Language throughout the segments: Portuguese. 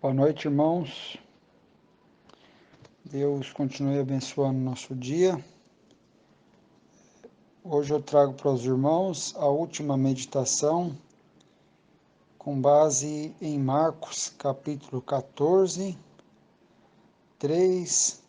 Boa noite, irmãos. Deus continue abençoando nosso dia. Hoje eu trago para os irmãos a última meditação com base em Marcos, capítulo 14, 3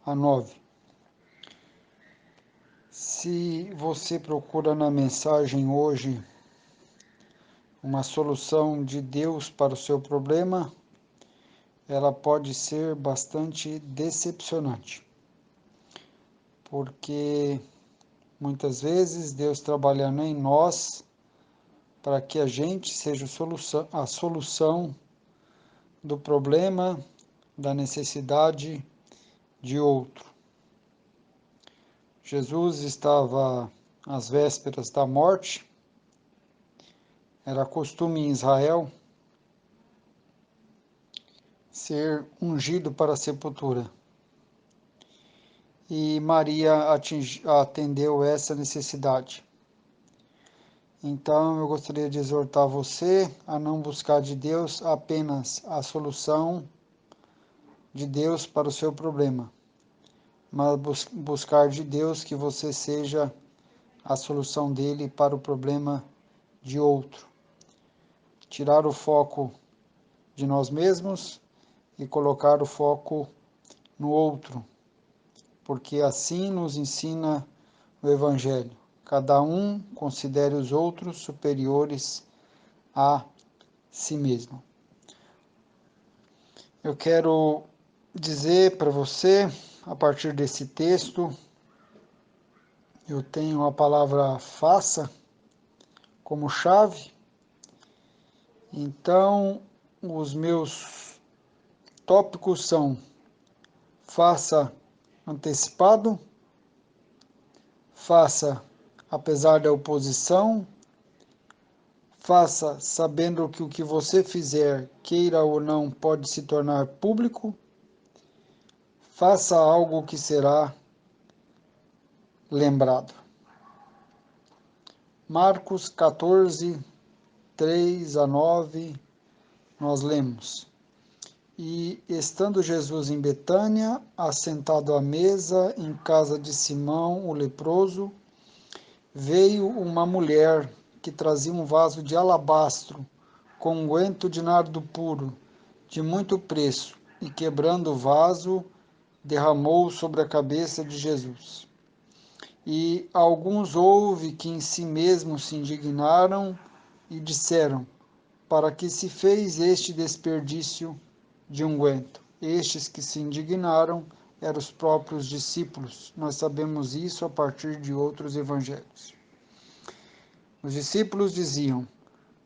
a 9. Se você procura na mensagem hoje uma solução de Deus para o seu problema, ela pode ser bastante decepcionante, porque muitas vezes Deus trabalhando em nós para que a gente seja a solução do problema, da necessidade de outro. Jesus estava às vésperas da morte. Era costume em Israel ser ungido para a sepultura. E Maria atendeu essa necessidade. Então, eu gostaria de exortar você a não buscar de Deus apenas a solução de Deus para o seu problema, mas buscar de Deus que você seja a solução dele para o problema de outro. Tirar o foco de nós mesmos e colocar o foco no outro, porque assim nos ensina o Evangelho. Cada um considere os outros superiores a si mesmo. Eu quero dizer para você, a partir desse texto, eu tenho a palavra faça como chave. Então, os meus tópicos são: faça antecipado, faça apesar da oposição, faça sabendo que o que você fizer, queira ou não, pode se tornar público, faça algo que será lembrado. Marcos 14, 3 a 9, nós lemos: E estando Jesus em Betânia, assentado à mesa em casa de Simão, o leproso, veio uma mulher que trazia um vaso de alabastro com unguento de nardo puro, de muito preço, e quebrando o vaso, derramou sobre a cabeça de Jesus. E alguns houve que em si mesmos se indignaram e disseram: para que se fez este desperdício de unguento? Estes que se indignaram eram os próprios discípulos. Nós sabemos isso a partir de outros evangelhos. Os discípulos diziam: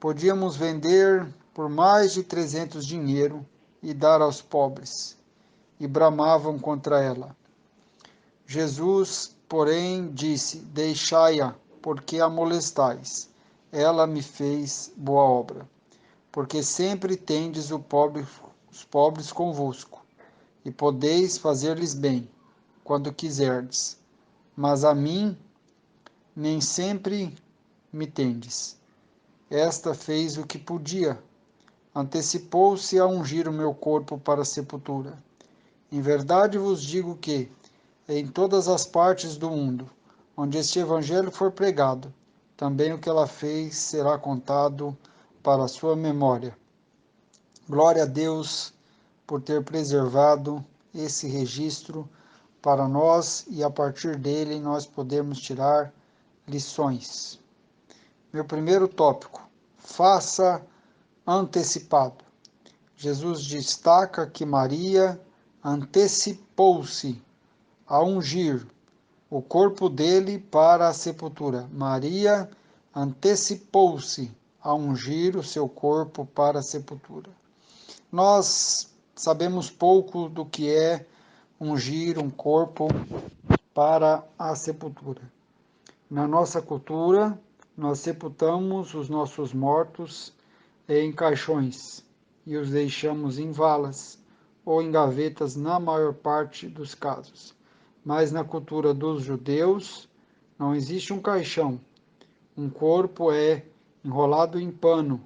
podíamos vender por mais de 300 dinheiro e dar aos pobres, e bramavam contra ela. Jesus, porém, disse: deixai-a, porque a molestais. Ela me fez boa obra. Porque sempre tendes os pobres convosco, e podeis fazer-lhes bem, quando quiserdes. Mas a mim nem sempre me tendes. Esta fez o que podia, antecipou-se a ungir o meu corpo para a sepultura. Em verdade vos digo que, em todas as partes do mundo, onde este evangelho for pregado, também o que ela fez será contado para a sua memória. Glória a Deus por ter preservado esse registro para nós e a partir dele nós podemos tirar lições. Meu primeiro tópico: faça antecipado. Jesus destaca que Maria antecipou-se a ungir o corpo dele para a sepultura. Maria antecipou-se a ungir o seu corpo para a sepultura. Nós sabemos pouco do que é ungir um corpo para a sepultura. Na nossa cultura, nós sepultamos os nossos mortos em caixões e os deixamos em valas ou em gavetas na maior parte dos casos. Mas na cultura dos judeus, não existe um caixão. Um corpo é enrolado em pano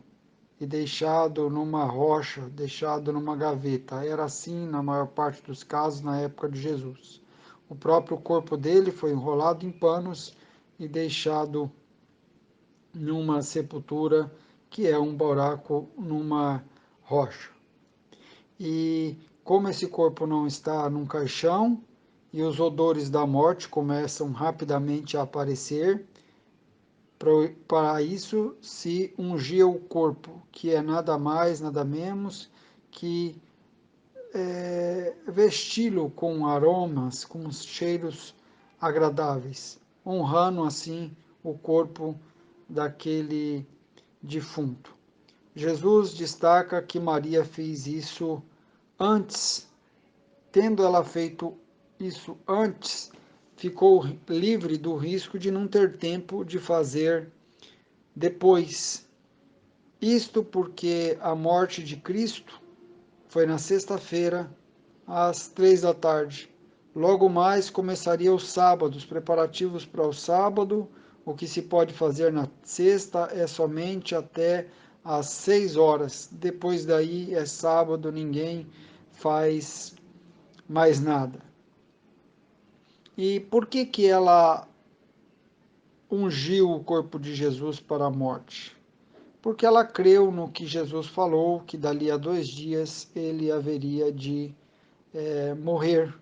e deixado numa rocha, deixado numa gaveta. Era assim na maior parte dos casos na época de Jesus. O próprio corpo dele foi enrolado em panos e deixado numa sepultura que é um buraco numa rocha. E como esse corpo não está num caixão e os odores da morte começam rapidamente a aparecer, para isso se ungia o corpo, que é nada mais, nada menos que vesti-lo com aromas, com cheiros agradáveis, honrando assim o corpo daquele defunto. Jesus destaca que Maria fez isso antes, tendo ela feito isso antes, ficou livre do risco de não ter tempo de fazer depois. Isto porque a morte de Cristo foi na sexta-feira, às 3 da tarde. Logo mais começaria o sábado, os preparativos para o sábado. O que se pode fazer na sexta é somente até às 6 horas. Depois daí é sábado, ninguém faz mais nada. E por que que ela ungiu o corpo de Jesus para a morte? Porque ela creu no que Jesus falou, que dali a 2 dias ele haveria de morrer.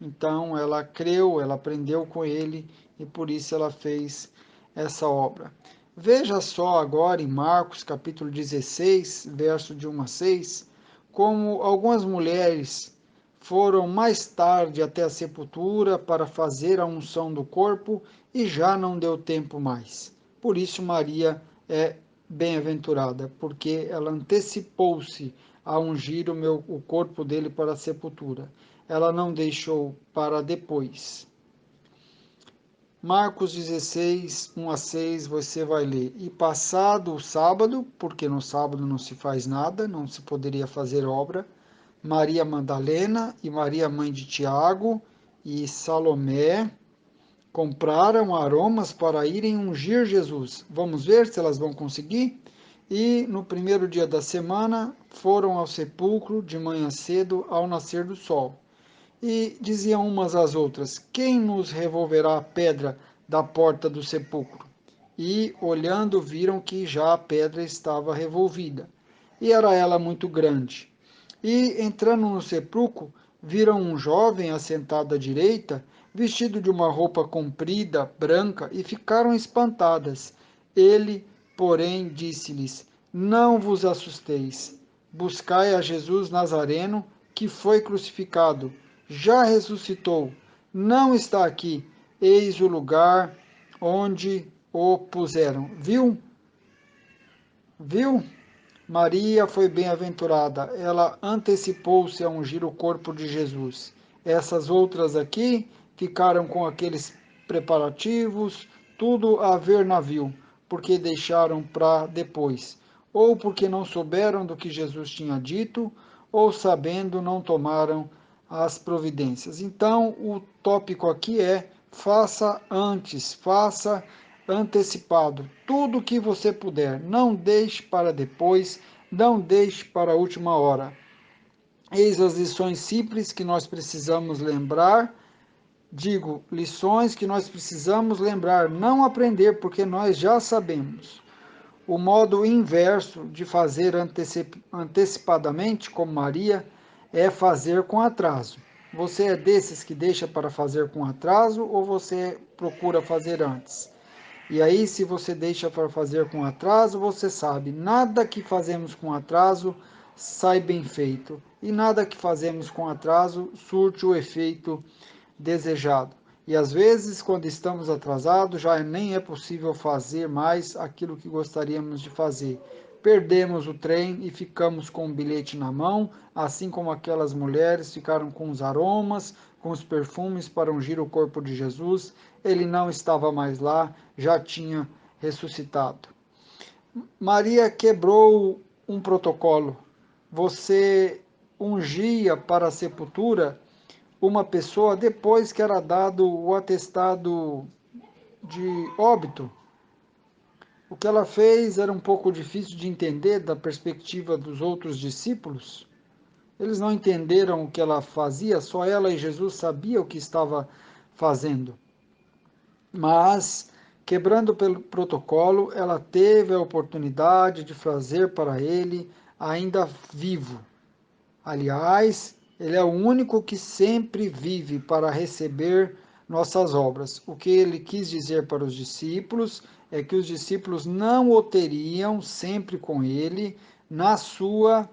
Então ela creu, ela aprendeu com ele e por isso ela fez essa obra. Veja só agora em Marcos capítulo 16, verso de 1 a 6, como algumas mulheres foram mais tarde até a sepultura para fazer a unção do corpo e já não deu tempo mais. Por isso Maria é bem-aventurada, porque ela antecipou-se a ungir o corpo dele para a sepultura. Ela não deixou para depois. Marcos 16, 1 a 6, você vai ler. E passado o sábado, porque no sábado não se faz nada, não se poderia fazer obra, Maria Madalena e Maria, mãe de Tiago, e Salomé compraram aromas para irem ungir Jesus. Vamos ver se elas vão conseguir? E no primeiro dia da semana foram ao sepulcro de manhã cedo ao nascer do sol. E diziam umas às outras: Quem nos revolverá a pedra da porta do sepulcro? E, olhando, viram que já a pedra estava revolvida, e era ela muito grande. E, entrando no sepulcro, viram um jovem assentado à direita, vestido de uma roupa comprida, branca, e ficaram espantadas. Ele, porém, disse-lhes: Não vos assusteis. Buscai a Jesus Nazareno, que foi crucificado. Já ressuscitou. Não está aqui. Eis o lugar onde o puseram. Viu? Viu? Maria foi bem-aventurada, ela antecipou-se a ungir o corpo de Jesus. Essas outras aqui ficaram com aqueles preparativos, tudo a ver navio, porque deixaram para depois, ou porque não souberam do que Jesus tinha dito, ou sabendo não tomaram as providências. Então, o tópico aqui é: faça antes, faça antecipado, tudo o que você puder, não deixe para depois, não deixe para a última hora. Eis as lições simples que nós precisamos lembrar, digo, lições que nós precisamos lembrar, não aprender, porque nós já sabemos. O modo inverso de fazer antecipadamente, como Maria, é fazer com atraso. Você é desses que deixa para fazer com atraso ou você procura fazer antes? E aí, se você deixa para fazer com atraso, você sabe, nada que fazemos com atraso sai bem feito. E nada que fazemos com atraso surte o efeito desejado. E às vezes, quando estamos atrasados, já nem é possível fazer mais aquilo que gostaríamos de fazer. Perdemos o trem e ficamos com o bilhete na mão, assim como aquelas mulheres ficaram com os aromas, com os perfumes para ungir o corpo de Jesus. Ele não estava mais lá, já tinha ressuscitado. Maria quebrou um protocolo. Você ungia para a sepultura uma pessoa depois que era dado o atestado de óbito. O que ela fez era um pouco difícil de entender da perspectiva dos outros discípulos. Eles não entenderam o que ela fazia, só ela e Jesus sabiam o que estava fazendo. Mas, quebrando pelo protocolo, ela teve a oportunidade de fazer para ele ainda vivo. Aliás, ele é o único que sempre vive para receber nossas obras. O que ele quis dizer para os discípulos é que os discípulos não o teriam sempre com ele na sua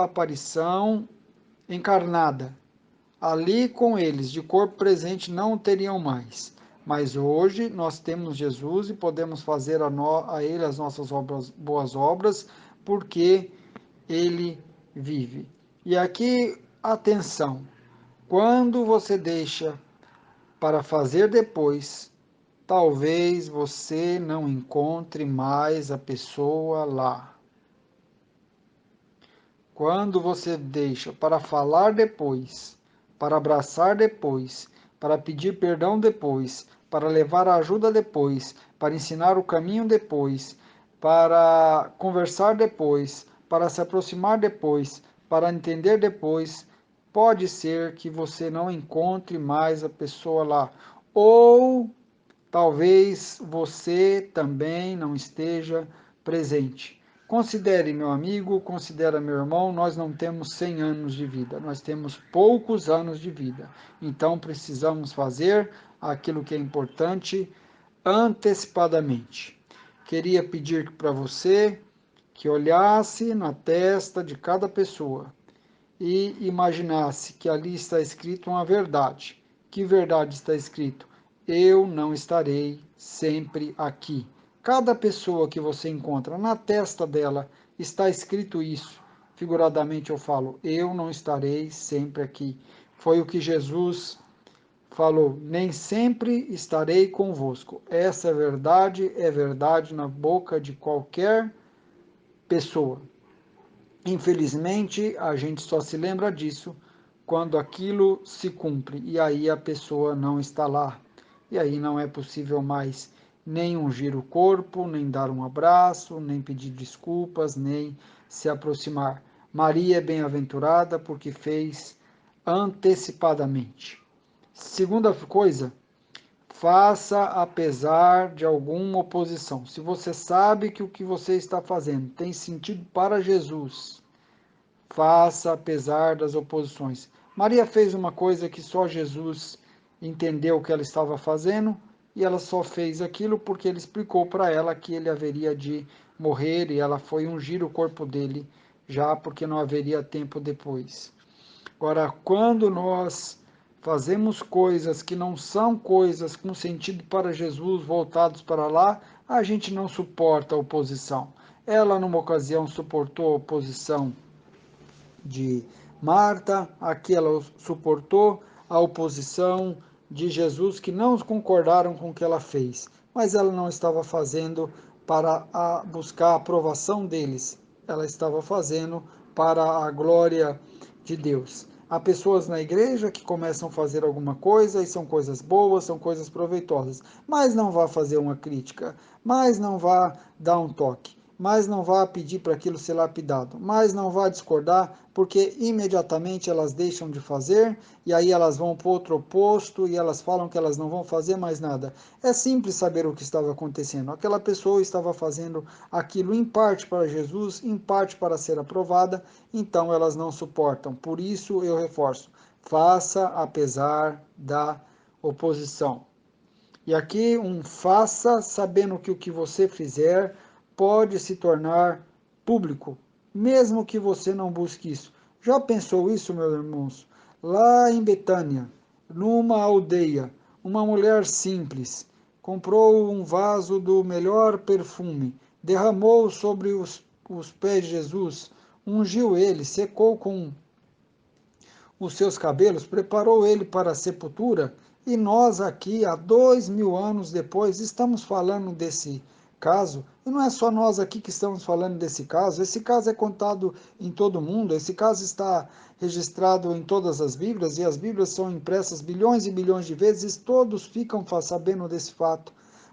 aparição encarnada. Ali com eles, de corpo presente, não o teriam mais. Mas hoje nós temos Jesus e podemos fazer a ele as nossas boas obras, porque ele vive. E aqui, atenção, quando você deixa para fazer depois, talvez você não encontre mais a pessoa lá. Quando você deixa para falar depois, para abraçar depois, para pedir perdão depois, para levar a ajuda depois, para ensinar o caminho depois, para conversar depois, para se aproximar depois, para entender depois, pode ser que você não encontre mais a pessoa lá. Ou talvez você também não esteja presente. Considere, meu amigo, considera, meu irmão, nós não temos 100 anos de vida, nós temos poucos anos de vida. Então precisamos fazer aquilo que é importante antecipadamente. Queria pedir para você que olhasse na testa de cada pessoa e imaginasse que ali está escrito uma verdade. Que verdade está escrito? Eu não estarei sempre aqui. Cada pessoa que você encontra, na testa dela está escrito isso. Figuradamente eu falo, eu não estarei sempre aqui. Foi o que Jesus falou, nem sempre estarei convosco. Essa é verdade na boca de qualquer pessoa. Infelizmente, a gente só se lembra disso quando aquilo se cumpre e aí a pessoa não está lá. E aí não é possível mais nem ungir o corpo, nem dar um abraço, nem pedir desculpas, nem se aproximar. Maria é bem-aventurada porque fez antecipadamente. Segunda coisa, faça apesar de alguma oposição. Se você sabe que o que você está fazendo tem sentido para Jesus, faça apesar das oposições. Maria fez uma coisa que só Jesus entendeu o que ela estava fazendo, e ela só fez aquilo porque ele explicou para ela que ele haveria de morrer e ela foi ungir o corpo dele já porque não haveria tempo depois. Agora, quando nós fazemos coisas que não são coisas com sentido para Jesus, voltados para lá, a gente não suporta a oposição. Ela, numa ocasião, suportou a oposição de Marta, aqui ela suportou a oposição de Jesus, que não concordaram com o que ela fez, mas ela não estava fazendo para buscar a aprovação deles, ela estava fazendo para a glória de Deus. Há pessoas na igreja que começam a fazer alguma coisa e são coisas boas, são coisas proveitosas, mas não vá fazer uma crítica, mas não vá dar um toque, mas não vá pedir para aquilo ser lapidado, mas não vá discordar, porque imediatamente elas deixam de fazer e aí elas vão para outro oposto e elas falam que elas não vão fazer mais nada. É simples saber o que estava acontecendo. Aquela pessoa estava fazendo aquilo em parte para Jesus, em parte para ser aprovada, então elas não suportam. Por isso eu reforço, faça apesar da oposição. E aqui faça sabendo que o que você fizer pode se tornar público, mesmo que você não busque isso. Já pensou isso, meus irmãos? Lá em Betânia, numa aldeia, uma mulher simples comprou um vaso do melhor perfume, derramou sobre os pés de Jesus, ungiu ele, secou com os seus cabelos, preparou ele para a sepultura, e nós aqui, há 2000 anos depois, estamos falando desse caso, e não é só nós aqui que estamos falando desse caso, esse caso é contado em todo o mundo, esse caso está registrado em todas as Bíblias, e as Bíblias são impressas bilhões e bilhões de vezes, e todos ficam sabendo desse fato.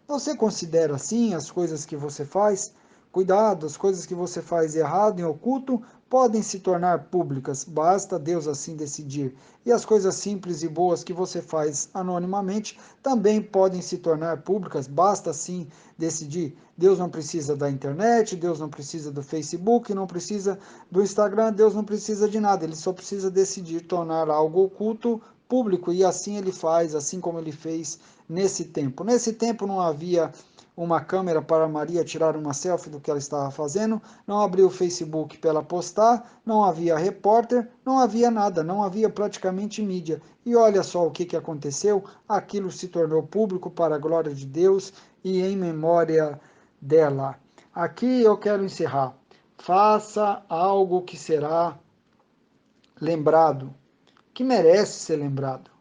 Você considera assim as coisas que você faz? Cuidado, as coisas que você faz errado, em oculto, podem se tornar públicas, basta Deus assim decidir. E as coisas simples e boas que você faz anonimamente também podem se tornar públicas, basta assim decidir. Deus não precisa da internet, Deus não precisa do Facebook, não precisa do Instagram, Deus não precisa de nada, ele só precisa decidir tornar algo oculto público, e assim ele faz, assim como ele fez nesse tempo. Nesse tempo não havia uma câmera para Maria tirar uma selfie do que ela estava fazendo, não abriu o Facebook para ela postar, não havia repórter, não havia nada, não havia praticamente mídia. E olha só o que aconteceu, aquilo se tornou público para a glória de Deus e em memória dela. Aqui eu quero encerrar. Faça algo que será lembrado, que merece ser lembrado.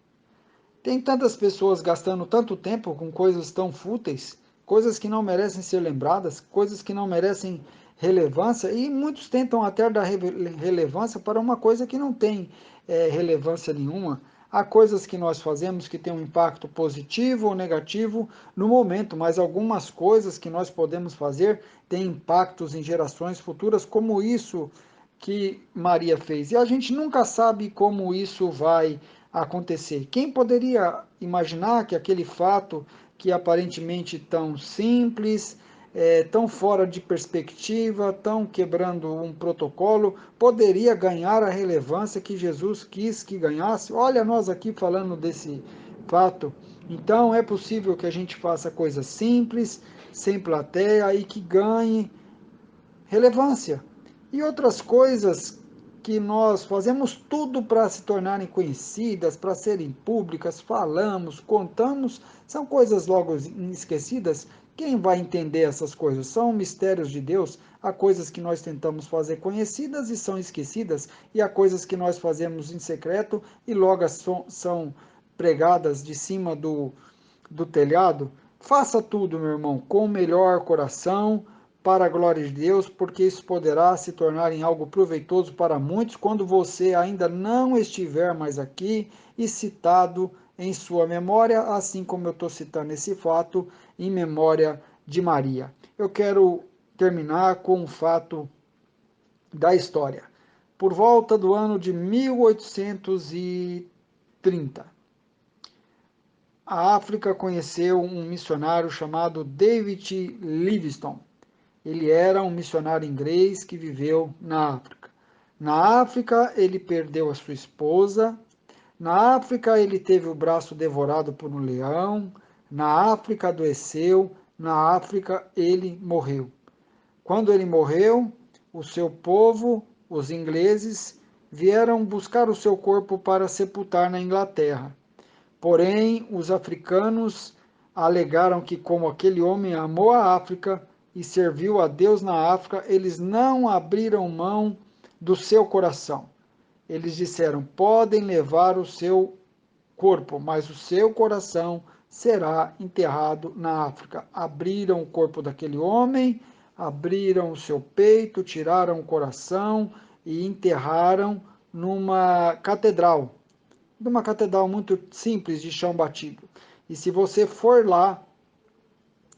Tem tantas pessoas gastando tanto tempo com coisas tão fúteis, coisas que não merecem ser lembradas, coisas que não merecem relevância, e muitos tentam até dar relevância para uma coisa que não tem relevância nenhuma. Há coisas que nós fazemos que têm um impacto positivo ou negativo no momento, mas algumas coisas que nós podemos fazer têm impactos em gerações futuras, como isso que Maria fez. E a gente nunca sabe como isso vai acontecer. Quem poderia imaginar que aquele fato que aparentemente tão simples, tão fora de perspectiva, tão quebrando um protocolo, poderia ganhar a relevância que Jesus quis que ganhasse? Olha nós aqui falando desse fato. Então é possível que a gente faça coisas simples, sem plateia e que ganhe relevância. E outras coisas que nós fazemos tudo para se tornarem conhecidas, para serem públicas, falamos, contamos, são coisas logo esquecidas. Quem vai entender essas coisas? São mistérios de Deus. Há coisas que nós tentamos fazer conhecidas e são esquecidas, e há coisas que nós fazemos em secreto e logo são pregadas de cima do telhado. Faça tudo, meu irmão, com o melhor coração, para a glória de Deus, porque isso poderá se tornar em algo proveitoso para muitos quando você ainda não estiver mais aqui e citado em sua memória, assim como eu estou citando esse fato em memória de Maria. Eu quero terminar com um fato da história. Por volta do ano de 1830, a África conheceu um missionário chamado David Livingstone. Ele era um missionário inglês que viveu na África. Na África, ele perdeu a sua esposa. Na África, ele teve o braço devorado por um leão. Na África, adoeceu. Na África, ele morreu. Quando ele morreu, o seu povo, os ingleses, vieram buscar o seu corpo para sepultar na Inglaterra. Porém, os africanos alegaram que, como aquele homem amou a África e serviu a Deus na África, eles não abriram mão do seu coração. Eles disseram: podem levar o seu corpo, mas o seu coração será enterrado na África. Abriram o corpo daquele homem, abriram o seu peito, tiraram o coração e enterraram numa catedral, muito simples de chão batido. E se você for lá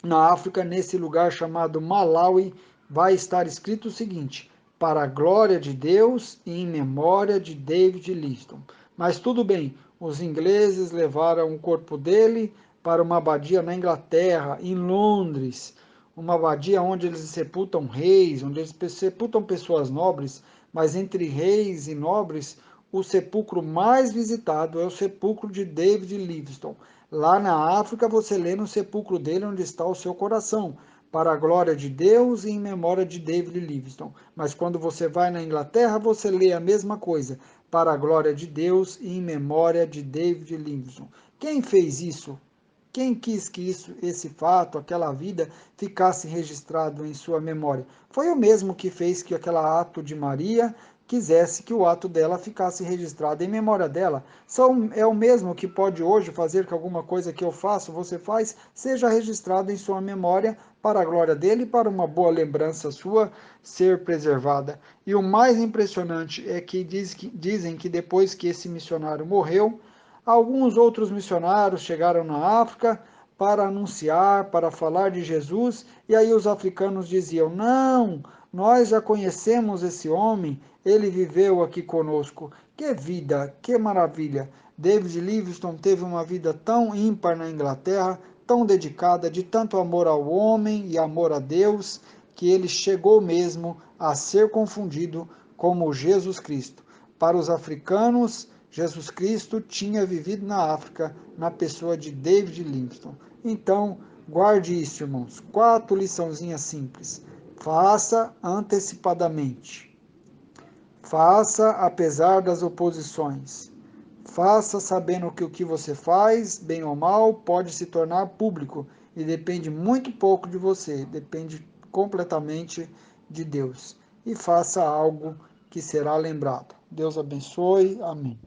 na África, nesse lugar chamado Malawi, vai estar escrito o seguinte: para a glória de Deus e em memória de David Livingstone. Mas tudo bem, os ingleses levaram o corpo dele para uma abadia na Inglaterra, em Londres, uma abadia onde eles sepultam reis, onde eles sepultam pessoas nobres, mas entre reis e nobres, o sepulcro mais visitado é o sepulcro de David Livingstone. Lá na África, você lê no sepulcro dele onde está o seu coração, para a glória de Deus e em memória de David Livingstone. Mas quando você vai na Inglaterra, você lê a mesma coisa, para a glória de Deus e em memória de David Livingstone. Quem fez isso? Quem quis que esse fato, aquela vida, ficasse registrado em sua memória? Foi o mesmo que fez que aquele ato de Maria quisesse que o ato dela ficasse registrado em memória dela. É o mesmo que pode hoje fazer que alguma coisa que eu faço, você faz, seja registrado em sua memória para a glória dele e para uma boa lembrança sua ser preservada. E o mais impressionante é que dizem que depois que esse missionário morreu, alguns outros missionários chegaram na África para anunciar, para falar de Jesus, e aí os africanos diziam: não, nós já conhecemos esse homem, ele viveu aqui conosco. Que vida, que maravilha! David Livingstone teve uma vida tão ímpar na Inglaterra, tão dedicada, de tanto amor ao homem e amor a Deus, que ele chegou mesmo a ser confundido como Jesus Cristo. Para os africanos, Jesus Cristo tinha vivido na África, na pessoa de David Livingstone. Então, guarde isso, irmãos. 4 liçãozinhas simples. Faça antecipadamente. Faça apesar das oposições. Faça sabendo que o que você faz, bem ou mal, pode se tornar público e depende muito pouco de você, depende completamente de Deus. E faça algo que será lembrado. Deus abençoe. Amém.